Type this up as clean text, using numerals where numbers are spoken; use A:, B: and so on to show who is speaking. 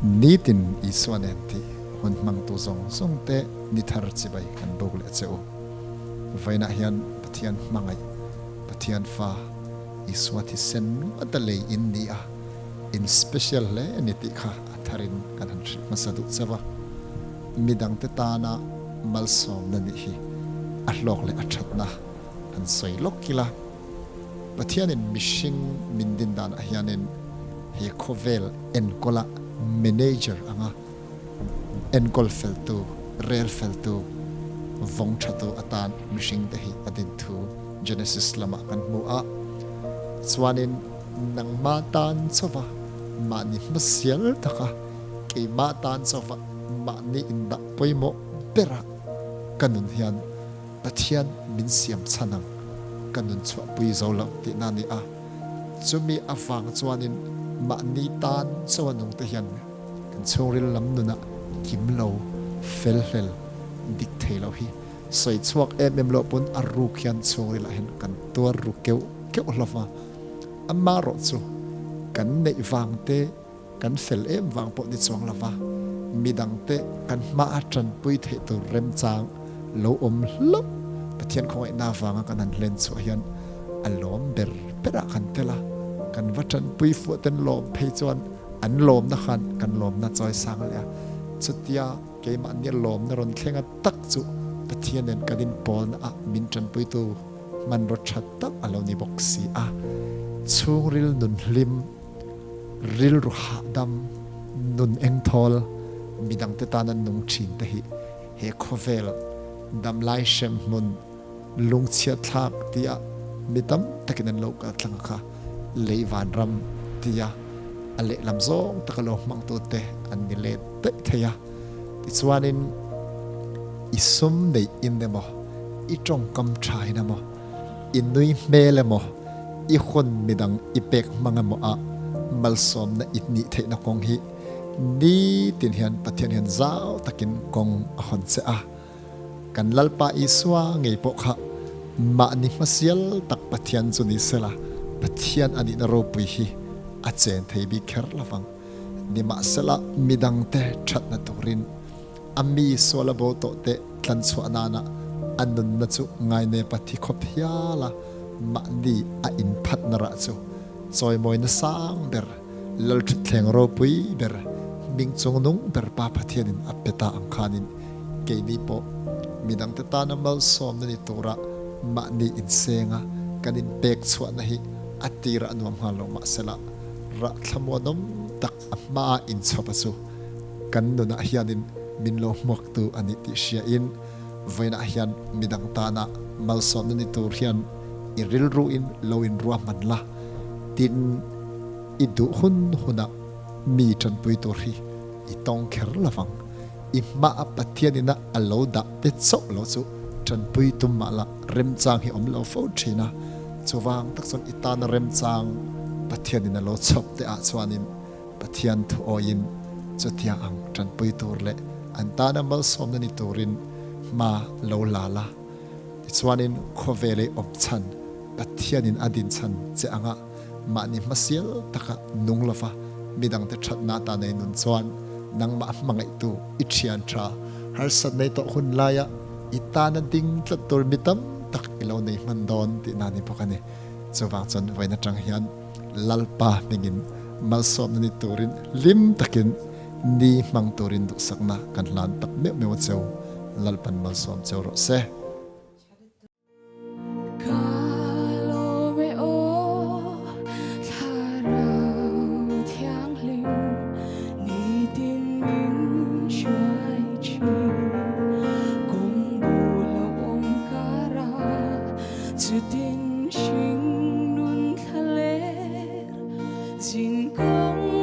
A: NITIN ISUA NEN Midangte hun mang tu zong te ni thar chibai kan bok le cheu vaina hian pathian mangai pathian fa iswa thi sen atalei in ni a in special le ni ti kha atharin kan han masadu chawa midangte tana malsawm na ni hi a hlawk le a thatna an soi lok kila pathian in mishing mindin dan a hianin he khovel en kola manager anga enkol feltu rel feltu vong thato atan mishing te hi adin thu Genesis lama kan mu a chuanin nang ma tan chowa ma ni masial taka ke ma tan chowa ma ni inda poimo pera kanun hian pathian min siam chanang kanun chwa pui zo lo ti na ni a chumi awang chuanin ma ni tan chowa nong te hian kan choril lam nuna kimlo felhel dik thelo hi soi chuak em lo pun aru khian chori la hen kan tor ru keu hlova amma ro chu kan nei wangte kan fel em wang po ni chuang lava midangte kan ma atran pui the to rem chang lo om lo pathian khoi na wanga kan an len chu hian alom ber pera kan tela kan watran pui fu ten lom phei chuan an lom na khan kan lom na choi sang le chutia ke ma ni lom na ron thlenga tak chu pathian nen kadin pol na a min tran pui tu man ro that tak alo ni boxi a chung ril nun hlim ril ru ha dam nun eng thol midangte tan an nung thin te hi he khovel dam lai shem mun lung chia thak tia mitam takin an lo ka thlang kha leiwan ram tia ale lam zong takalo mang tu te an ni le te theya ti chuanin isum nei in demo I trong kam thai na mo inui mele mo I khon midang ipek manga mo a malsawm na itni the na kong hi ni tin hian pathian hian zau takin kong a hon se a kan lalpa iswa ngei po kha ma ni masial tak pathian chu ni sela pathian ani na ro pui hi a chen thei bi kher lawang ni ma sela midangte that na turin ami sola bo to te tlan chu anana anun na chu ngai ne pathi khop hiala ma ni a in phat na ra chu choi moi na sang ber lal thu thleng ro pui ber ming chung nung ber pa pathian in apeta ang khanin ke ni po midangte ta na malsawm na ni tora ma ni in senga kanin pek chwa na hi atira anuam halo ma sela ra thlamonom tak amma in chopa chu kan nuna hianin minlo mok tu ani ti sia in vaina hian midang tana malsawm ni tur hian iril ru in lo in ruam manla tin idu hun huna mi tran pui tur hi itong kher lawang I ma pathianina alo da te chok lo chu tran pui tum mala rem chang hi om lo fo thina chuwang tak son itan rem chang pathianina lo chop te a chuanin pathian thu oin chutia ang tran pui tur le antana malsawm ni turin ma lo lala chuanin khovele op chan pathianin adin chan che anga ma ni masial taka nunglawa midang te that na ta nei nun chuan nang ma mangai tu ichian tra har sat nei to hun laya itana ding tlatur mitam tak ilo nei mandon ti nani pokane chuwang chon vaina tang hian lalpa mengin malsawm ni turin lim takin ni mang turin du sakna kan lan tak me cheu lalpan malsawm cheu ro se
B: Jin kong